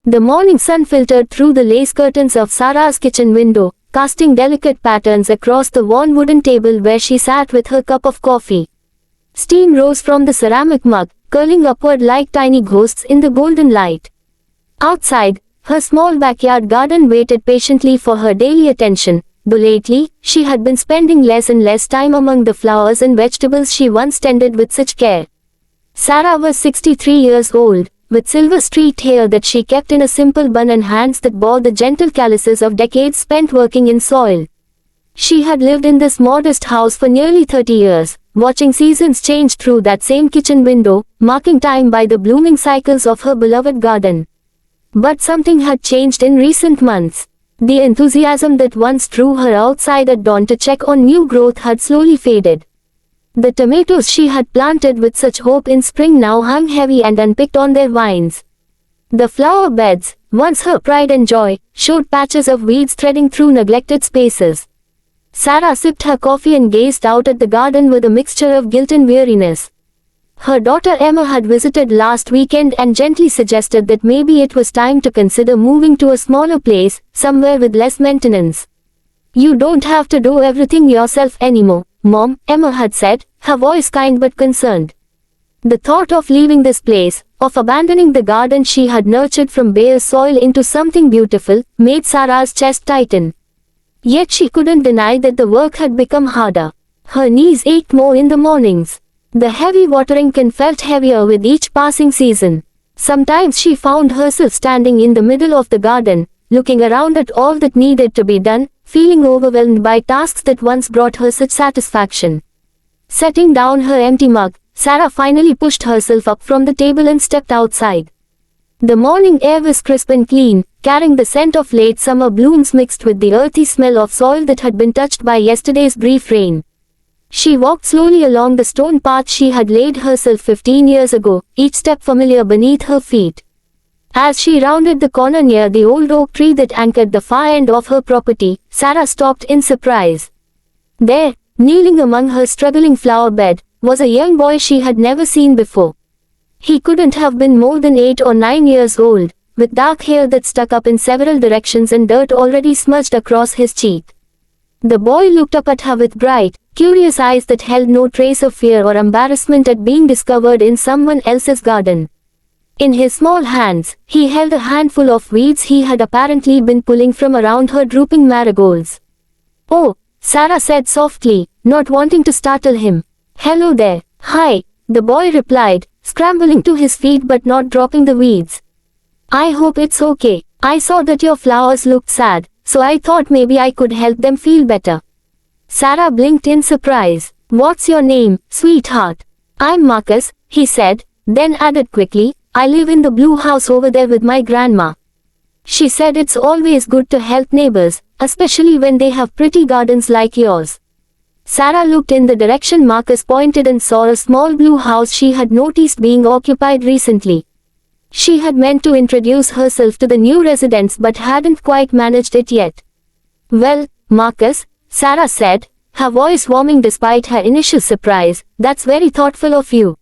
The morning sun filtered through the lace curtains of Sarah's kitchen window, casting delicate patterns across the worn wooden table where she sat with her cup of coffee. Steam rose from the ceramic mug, curling upward like tiny ghosts in the golden light. Outside, her small backyard garden waited patiently for her daily attention, though lately, she had been spending less and less time among the flowers and vegetables she once tended with such care. Sarah was 63 years old, with silver-streaked hair that she kept in a simple bun and hands that bore the gentle calluses of decades spent working in soil. She had lived in this modest house for nearly 30 years, watching seasons change through that same kitchen window, marking time by the blooming cycles of her beloved garden. But something had changed in recent months. The enthusiasm that once drew her outside at dawn to check on new growth had slowly faded. The tomatoes she had planted with such hope in spring now hung heavy and unpicked on their vines. The flower beds, once her pride and joy, showed patches of weeds threading through neglected spaces. Sarah sipped her coffee and gazed out at the garden with a mixture of guilt and weariness. Her daughter Emma had visited last weekend and gently suggested that maybe it was time to consider moving to a smaller place, somewhere with less maintenance. "You don't have to do everything yourself anymore, Mom," Emma had said, her voice kind but concerned. The thought of leaving this place, of abandoning the garden she had nurtured from bare soil into something beautiful, made Sarah's chest tighten. Yet she couldn't deny that the work had become harder. Her knees ached more in the mornings. The heavy watering can felt heavier with each passing season. Sometimes she found herself standing in the middle of the garden, looking around at all that needed to be done, feeling overwhelmed by tasks that once brought her such satisfaction. Setting down her empty mug, Sarah finally pushed herself up from the table and stepped outside. The morning air was crisp and clean, carrying the scent of late summer blooms mixed with the earthy smell of soil that had been touched by yesterday's brief rain. She walked slowly along the stone path she had laid herself 15 years ago, each step familiar beneath her feet. As she rounded the corner near the old oak tree that anchored the far end of her property, Sarah stopped in surprise. There, kneeling among her struggling flower bed, was a young boy she had never seen before. He couldn't have been more than 8 or 9 years old, with dark hair that stuck up in several directions and dirt already smudged across his cheek. The boy looked up at her with bright, curious eyes that held no trace of fear or embarrassment at being discovered in someone else's garden. In his small hands, he held a handful of weeds he had apparently been pulling from around her drooping marigolds. "Oh," Sarah said softly, not wanting to startle him. "Hello there." "Hi," the boy replied, scrambling to his feet but not dropping the weeds. "I hope it's okay. I saw that your flowers looked sad, so I thought maybe I could help them feel better." Sarah blinked in surprise. "What's your name, sweetheart?" "I'm Marcus," he said, then added quickly, "I live in the blue house over there with my grandma. She said it's always good to help neighbors, especially when they have pretty gardens like yours." Sarah looked in the direction Marcus pointed and saw a small blue house she had noticed being occupied recently. She had meant to introduce herself to the new residents but hadn't quite managed it yet. "Well, Marcus," Sarah said, her voice warming despite her initial surprise, "that's very thoughtful of you.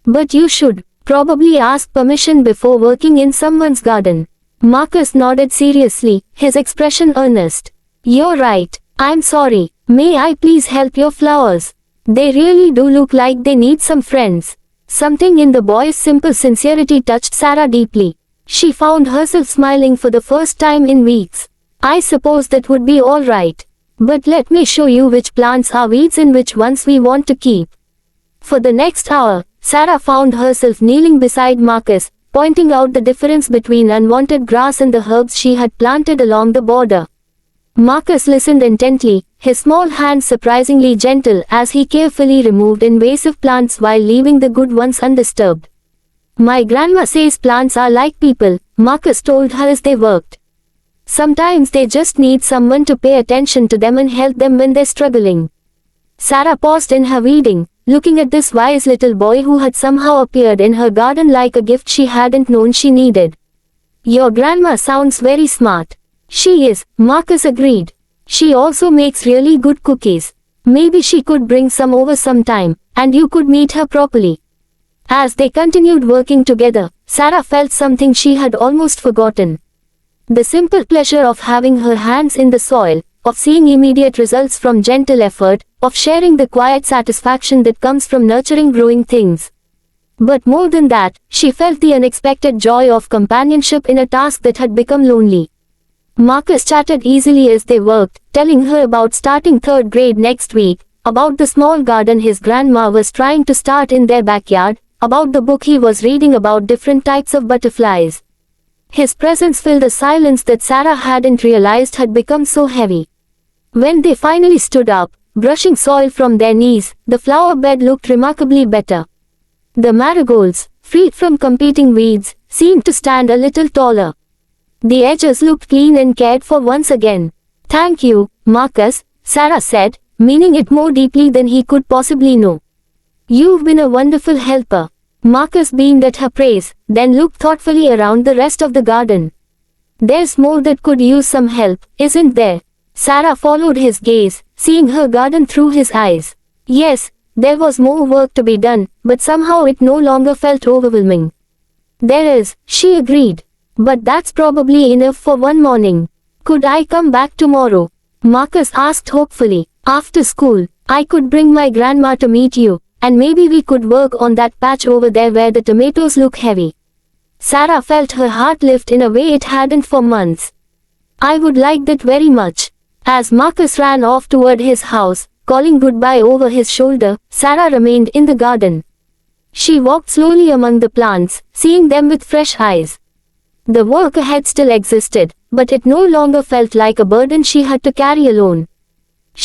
But you should probably ask permission before working in someone's garden." Marcus nodded seriously, his expression earnest. "You're right. I'm sorry. May I please help your flowers? They really do look like they need some friends." Something in the boy's simple sincerity touched Sarah deeply. She found herself smiling for the first time in weeks. "I suppose that would be all right. But let me show you which plants are weeds and which ones we want to keep." For the next hour, Sarah found herself kneeling beside Marcus, pointing out the difference between unwanted grass and the herbs she had planted along the border. Marcus listened intently, his small hands surprisingly gentle as he carefully removed invasive plants while leaving the good ones undisturbed. "My grandma says plants are like people," Marcus told her as they worked. "Sometimes they just need someone to pay attention to them and help them when they're struggling." Sarah paused in her weeding, looking at this wise little boy who had somehow appeared in her garden like a gift she hadn't known she needed. "Your grandma sounds very smart." "She is," Marcus agreed. "She also makes really good cookies. Maybe she could bring some over sometime, and you could meet her properly." As they continued working together, Sarah felt something she had almost forgotten. The simple pleasure of having her hands in the soil, of seeing immediate results from gentle effort, of sharing the quiet satisfaction that comes from nurturing growing things. But more than that, she felt the unexpected joy of companionship in a task that had become lonely. Marcus chatted easily as they worked, telling her about starting third grade next week, about the small garden his grandma was trying to start in their backyard, about the book he was reading about different types of butterflies. His presence filled a silence that Sarah hadn't realized had become so heavy. When they finally stood up, brushing soil from their knees, the flower bed looked remarkably better. The marigolds, freed from competing weeds, seemed to stand a little taller. The edges looked clean and cared for once again. "Thank you, Marcus," Sarah said, meaning it more deeply than he could possibly know. "You've been a wonderful helper." Marcus beamed at her praise, then looked thoughtfully around the rest of the garden. "There's more that could use some help, isn't there?" Sarah followed his gaze, seeing her garden through his eyes. Yes, there was more work to be done, but somehow it no longer felt overwhelming. "There is," she agreed. "But that's probably enough for one morning. Could I come back tomorrow?" Marcus asked hopefully. "After school, I could bring my grandma to meet you, and maybe we could work on that patch over there where the tomatoes look heavy." Sarah felt her heart lift in a way it hadn't for months. "I would like that very much." As Marcus ran off toward his house, calling goodbye over his shoulder, Sarah remained in the garden. She walked slowly among the plants, seeing them with fresh eyes. The work ahead still existed, but it no longer felt like a burden she had to carry alone.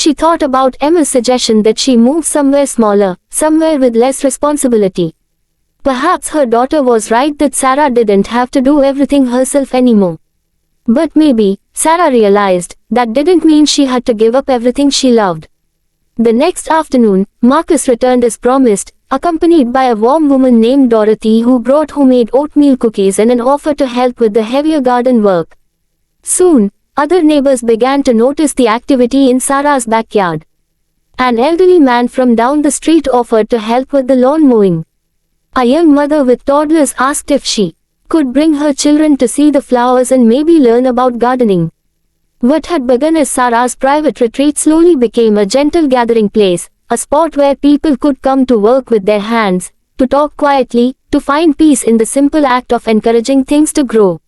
She thought about Emma's suggestion that she move somewhere smaller, somewhere with less responsibility. Perhaps her daughter was right that Sarah didn't have to do everything herself anymore. But maybe, Sarah realized, that didn't mean she had to give up everything she loved. The next afternoon, Marcus returned as promised, accompanied by a warm woman named Dorothy who brought homemade oatmeal cookies and an offer to help with the heavier garden work. Soon, other neighbors began to notice the activity in Sarah's backyard. An elderly man from down the street offered to help with the lawn mowing. A young mother with toddlers asked if she could bring her children to see the flowers and maybe learn about gardening. What had begun as Sarah's private retreat slowly became a gentle gathering place, a spot where people could come to work with their hands, to talk quietly, to find peace in the simple act of encouraging things to grow.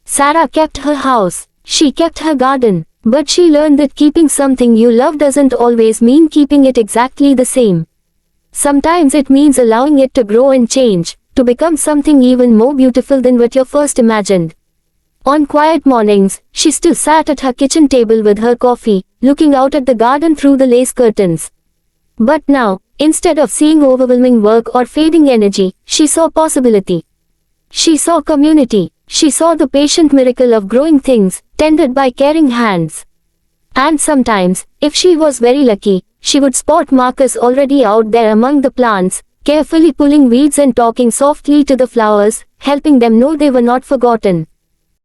Sarah kept her house. She kept her garden, but she learned that keeping something you love doesn't always mean keeping it exactly the same. Sometimes it means allowing it to grow and change, to become something even more beautiful than what you first imagined. On quiet mornings, she still sat at her kitchen table with her coffee, looking out at the garden through the lace curtains. But now, instead of seeing overwhelming work or fading energy, she saw possibility. She saw community. She saw the patient miracle of growing things, tended by caring hands. And sometimes, if she was very lucky, she would spot Marcus already out there among the plants, carefully pulling weeds and talking softly to the flowers, helping them know they were not forgotten.